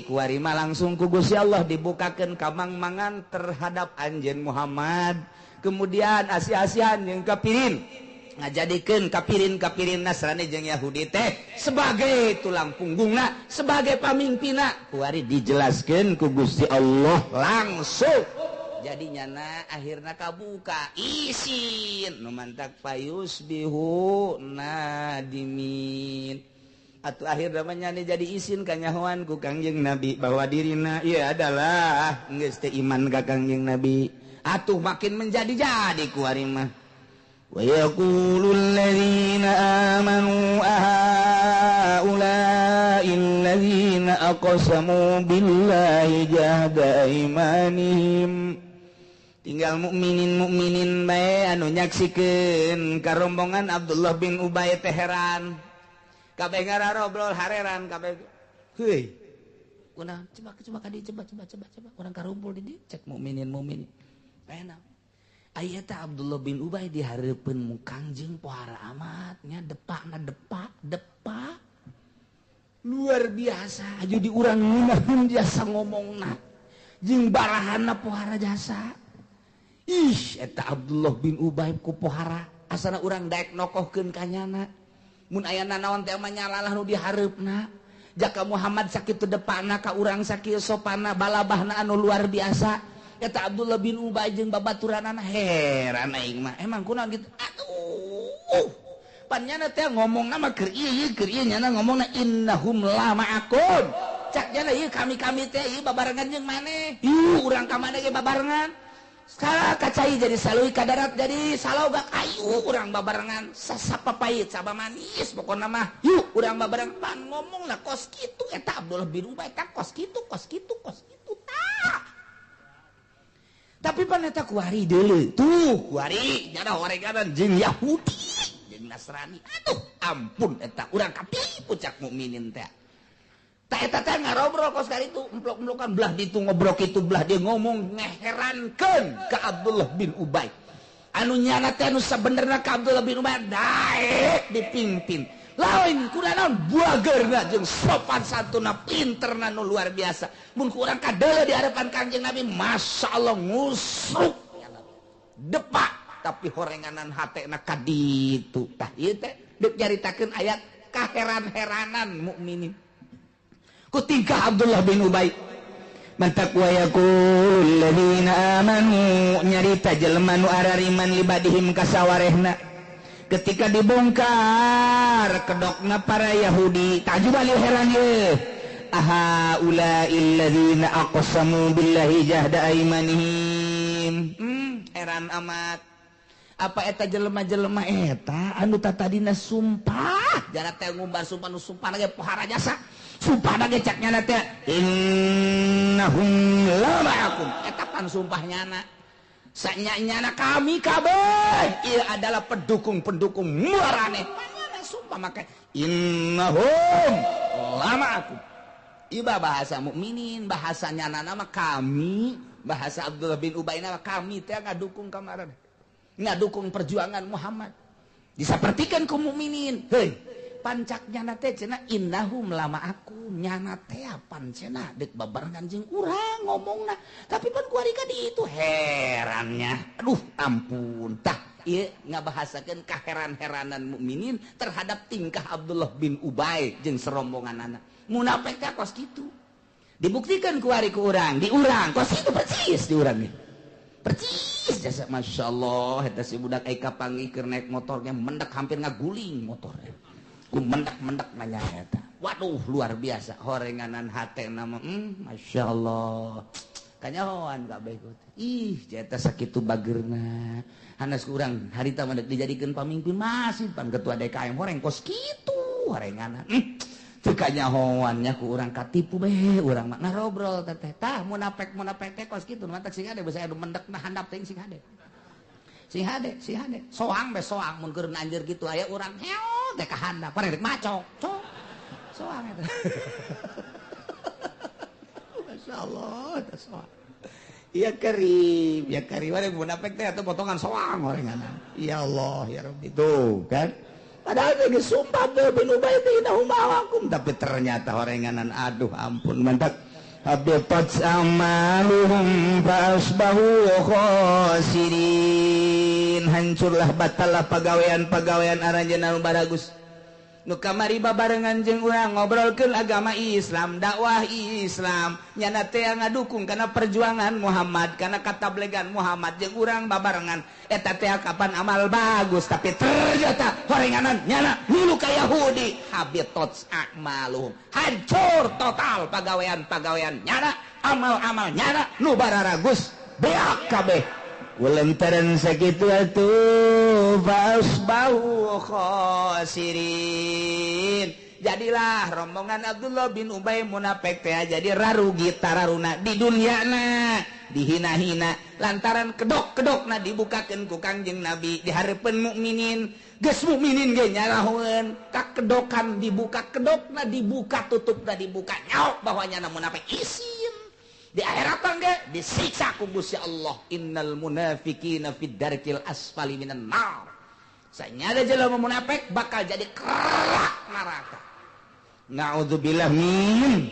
kuari mah langsung ku Gusti Allah dibukakeun kamang-mangan terhadap anjeun Muhammad. Kemudian asi-asian jeung kafirin ngajadikeun kafirin Nasrani jeung Yahudi teh sebagai tulang punggungna sebagai pamimpinna kuari dijelaskeun ku Gusti Allah langsung. Jadi nyana akhirna kabuka isin nu mantak fayusbihu nadimin atuh akhirna nyana jadi isin kanyahoan ku Kangjeng Nabi bahwa dirina ieu adalah geus teh iman ka Kangjeng Nabi atuh makin menjadi-jadi ku ari mah. Wa yaqulul ladzina amanu ahaula'i alladzina aqsamu billahi jahda imanihim. Tinggal mukminin bae anu nyaksikeun ka rombongan Abdullah bin Ubay teh heran kabeh ngararobrol hareran kabeh heuy kunaon coba kadi coba urang karumpul di dieu cek mukminin enak aya teh Abdullah bin Ubay dihareupeun mu Kangjeng pohara amat nya depakna depak luar biasa aju di urang ngunaheun jasa ngomongna jeung barahanna pohara jasa. Ih, eta Abdullah bin Ubay ku pohara asana urang daek nokohkeun kanyana mun aya naon teh mah nyalalah nu dihareupna jaka Muhammad sakitu depana ka urang sakieu sopanna balabahna anu luar biasa eta Abdullah bin Ubay jeung babaturanana heran aing mah emang kunaon gitu aduh pan nyana teh ngomongna mah keur ieu nyana ngomongna innahum la ma'akum cak nyana ieu kami teh ieu babarengan jeung maneh ieu urang ka maneh ge babarengan skala kacai jadi salui kadarat jadi salau gak kayu urang babarengan sasapa pahit saba manis pokokna mah yuk urang babarengan pan ngomong lah kos kitu eta Abdullah bin Ubay tak kos kitu tak tapi pan eta kuari deuleu tuh kuari nyana horeganan jeung Yahudi jeung Nasrani aduh ampun eta urang kapipu cak mukminin teh tak eta teh ngarobrol kos kali itu emplok-emplokan belah ditu ngobrol kitu belah dia ngomong ngeherankeun ka Abdullah bin Ubay anu nyana teh anu sabenerna ka Abdullah bin Ubay daek dipimpin lain kunaon buageurna jeung sopan santuna pinterna nu luar biasa mun ku urang kadeuleu di hadapan Kangjeng Nabi masyaallah ngusruk depak tapi horenganan hatena ka ditu tah ieu teh deuk nyaritakeun ayat kaheran-heranan mukminin tingkah Abdullah bin Ubay mantak wa yaqul ladzina amanu nyarita jelema nu arariman libadihim kasawarehna ketika dibongkar kedokna para Yahudi tajubali heran ye aha ulail ladzina aqsamu billahi jahda aimanihim heran amat apa eta jelema-jelema eta anu tatadina sumpah jana teh ngumbar sumpah nu sumpah ge pohara jasa sumpah na gecak nyana teh innahum la ma'akum eta pan sumpah nyana sanyanya kami kabeh ieu adalah pendukung-pendukung muarane panjana sumpah make innahum lama'akum. Iba bahasa mukminin, bahasanya nama kami, bahasa Abdullah bin Ubay nama kami teh ngadukung kamaran, ngadukung perjuangan Muhammad. Disapertikeun ku mukminin, heuy pancaknya teh cenah innahum lama'akum, nyana teh apan cenah deuk babarengan jeung urang ngomongna, tapi pan kuari ka di itu herannya. Aduh ampun tah ieu ngabahasakeun kaheran-heranan mukminin terhadap tingkah Abdullah bin Ubay jeung serombonganana. Munafik teh kos kitu. Dibuktikan ku ari ku urang, di urang kos kitu percis di urang ge. Percis jasa masyaallah eta si budak ai kapanggih keur naik motornya mendak hampir ngaguling motornya. Ku mendak-mendak nanya eta. Waduh luar biasa horenganan hate nama masyaallah. Kanyahoan kabeh ku. Ih eta sakitu bageurna. Hanas urang harita mendak dijadikeun pamimpin masjid pan ketua DKM horeng kos kitu horenganan. Tukanya hoannya ku urang katipu beh urang mah ngarobrol teteh tah munafik teh kos kitu mantak sing hade basa adu mendek nah handap teh sing hade soang beh soang mun keur anjeun kitu aya urang heo teh ka handap parek macok cok soang eta masyaallah teh soang ya karim we munafik teh atuh potongan soang orenganan ya Allah ya Rabbi tuh kan. Padahal lagi sumpah bin Ubay innahum ma'akum, tapi ternyata horenganan aduh ampun mentak habitat amaluhum fasbahu khasirin, hancurlah batallah pagawean aranjeunna nu baragus nu kamari babarengan jeung urang ngobrolkeun agama Islam, dakwah Islam, nyana teh ngadukung kana perjuangan Muhammad, kana katablegan Muhammad jeung urang babarengan eta teh kapan amal bagus, tapi ternyata horenganan nyana hulu ka Yahudi habitat a'maluhum, hancur total pagawean nyana amal nyana nu bararagus beak kabeh. Kulantaran sakitu atuh fasbahu khasirin. Jadilah rombongan Abdullah bin Ubay munafik teh jadi rarugi tararuna di dunyana, dihina-hina lantaran kedok-kedokna dibukakeun ku Kangjeng Nabi di hareupeun mukminin. Geus mukminin ge nyarahoeun ka kedokan dibuka, kedokna dibuka, tutupna dibuka, nyaok bahwanya munafik isin. Di akhirat ge disiksa ku Gusti Allah. Innal munafiqina fid darkil asfali minan nar. Sanyada jelema munafik bakal jadi kerak neraka. Naudzubillah min.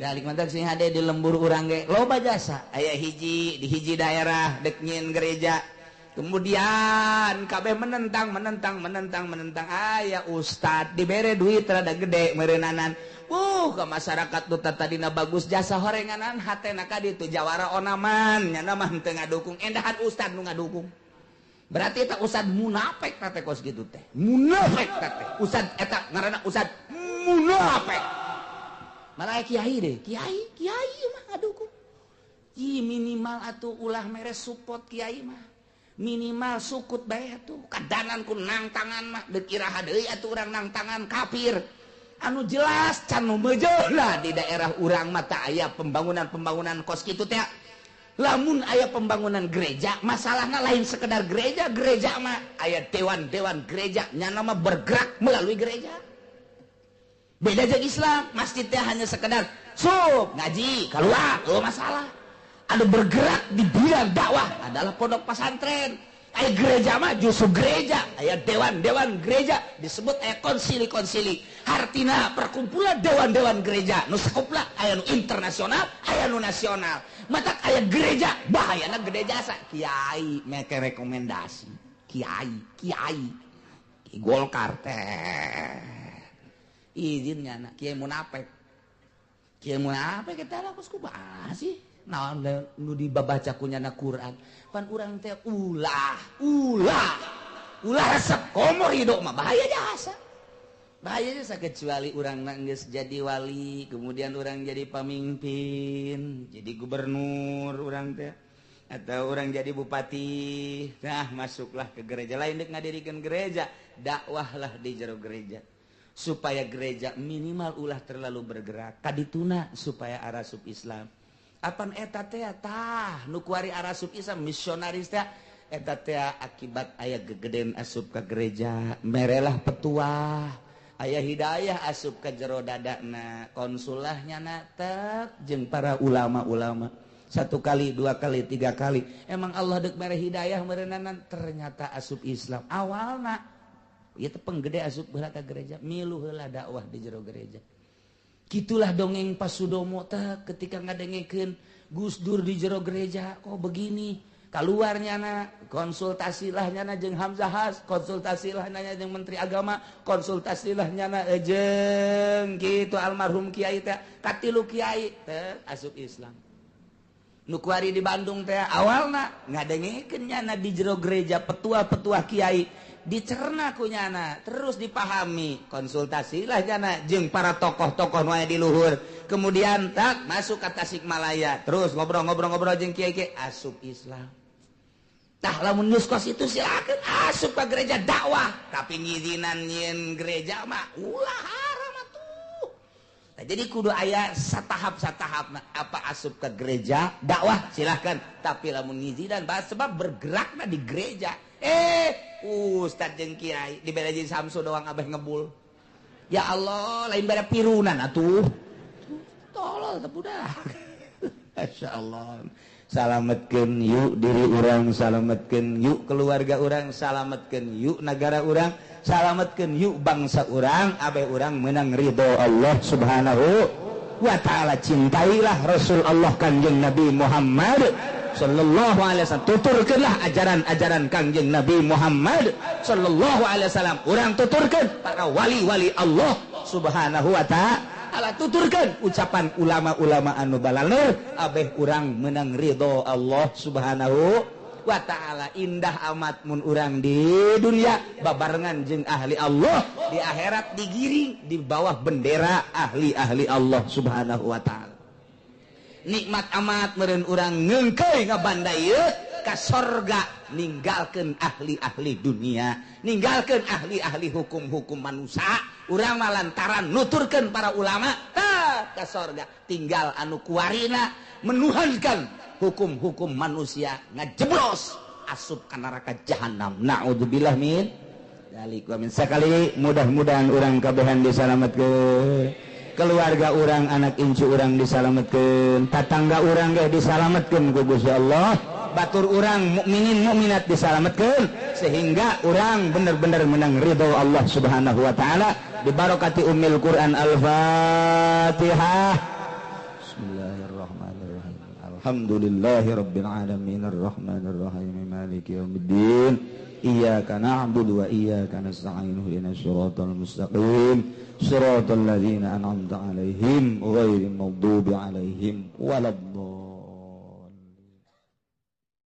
Dalik mantak sing hade di lembur urang ge loba jasa. Aya hiji di hiji daerah dek nyin gereja. Kemudian kabeh menentang. Aya ustad dibere duit rada gede meureunanan. Ke masyarakat tuh tadina bagus jasa horenganan hatena ka ditu jawara onaman nyana mah teu ngadukung endahan ustad nu ngadukung. Berarti eta ustad munafik teh kos kitu teh. Munafik teh. Ustad eta ngaranna ustad munafik. Malah kiai deh, kiai mah ngadukung. Minimal atuh ulah mere support kiai mah. Minimal sukut bae atuh. Kadanan ku nang tangan mah deuk iraha deui atuh urang nang tangan kafir. Anu jelas can nu meujeulna di daerah urang mata aya pembangunan kos kitu teh. Lamun aya pembangunan gereja, masalahna lain sekedar gereja mah aya dewan gereja nyana mah bergerak melalui gereja. Beda jeung Islam, masjid teh hanya sekedar sup ngaji keluar, masalah. Anu bergerak di bidang dakwah adalah pondok pesantren. Aya gereja mah justru gereja, aya dewan gereja disebut aya konsili. Hartina perkumpulan dewan gereja nu sakupna aya nu internasional, aya nu nasional. Matak aya gereja bahayana gede jasa kiai make rekomendasi. Kiai Golkar teh. Izinnya anak kiai munafik. Kiai munafik kita lah kos kumaha sih? Naon nu dibabaca kunyana Quran. Pan urang teh ulah resep komo hidup mah bahaya jasa. Bahaya jasa kecuali urang geus jadi wali, kemudian urang jadi pamimpin, jadi gubernur urang teh atau urang jadi bupati. Nah, masuklah ke gereja lain dek ngadirikeun gereja, dakwahlah di jero gereja. Supaya gereja minimal ulah terlalu bergerak kadituna supaya arasup Islam. Apan eta teh tah nu kuari arasup Islam misionaris teh eta teh akibat aya gegeden asup ka gereja merelah petuah aya hidayah asup ka jero dadana konsulahnya na tek jeung para ulama-ulama 1 kali 2 kali 3 kali emang Allah deuk mere hidayah meureunana ternyata asup Islam awalna ieu teh penggede asup heula ka gereja milu heula dakwah di jero gereja. Gitulah dongeng Pasudomo teh ketika ngadengekeun Gus Dur di jero gereja kok begini keluarnya na konsultasilah nyana jeung Hamzahas konsultasilah nyana jeung Menteri Agama konsultasilah nyana jeung gitu almarhum kiai teh katilu kiai teh asup Islam nu kuari di Bandung teh awalna ngadengekeun nyana di jero gereja petua-petua kiai dicerna ku nyana terus dipahami konsultasilah nyana jeung para tokoh-tokoh nu aya di luhur kemudian tak masuk ke Tasikmalaya terus ngobrol-ngobrol jeung kiai-kiai asup Islam tah lamun geus kos itu silakeun asup ka gereja dakwah tapi ngizinan nyeun gereja mah ulah haram atuh nah, jadi kudu aya satahap-satahapna apa asup ke gereja dakwah silahkan tapi lamun ngizinan sebab bergerakna di gereja Ustad jeung kiai dibere jeung Samsu doang abeh ngebul ya Allah lain bere pirunan atuh tolol teh budak masyaallah salametkeun yuk diri urang salametkeun yuk keluarga urang salametkeun yuk negara urang salametkeun yuk bangsa urang abeh urang meunang ridho Allah Subhanahu wa taala cintailah Rasul Allah Kanjeng Nabi Muhammad sallallahu alaihi wasallam tuturkeunlah ajaran-ajaran Kangjeng Nabi Muhammad sallallahu alaihi wasallam urang tuturkeun para wali-wali Allah Subhanahu wa taala tuturkeun ucapan ulama-ulama anu balaleur abeh urang meunang ridho Allah Subhanahu wa taala indah amat mun urang di dunia babarengan jeung ahli Allah di akhirat digiring di bawah bendera ahli-ahli Allah Subhanahu wa taala nikmat amat meureun urang ngeungkeuy ngabandayeut ka sorga ninggalkeun ahli-ahli dunia ninggalkeun ahli-ahli hukum-hukum manusia urang mah lantaran nuturkeun para ulama tah ka sorga tinggal anu kuarina menuhankan hukum-hukum manusia ngajeblos asup ka neraka jahanam naudzubillah min dzalik wa min sakali mudah-mudahan urang kabehan disalametkeun keluarga orang anak incu orang disalametkeun tatangga orang ge disalametkeun ku Gusti Allah batur orang mukminin mukminat disalametkeun sehingga orang bener-bener menang ridho Allah Subhanahu wa taala di barokati ummil Quran Al-Fatihah. Bismillahirrahmanirrahim. Alhamdulillahirabbil alamin arrahmanir rahim maliki yaumiddin iyyaka na'budu wa iyyaka nasta'in ihdinas siratal mustaqim صراط الذين أنعمت عليهم غير المغضوب عليهم ولا الضالين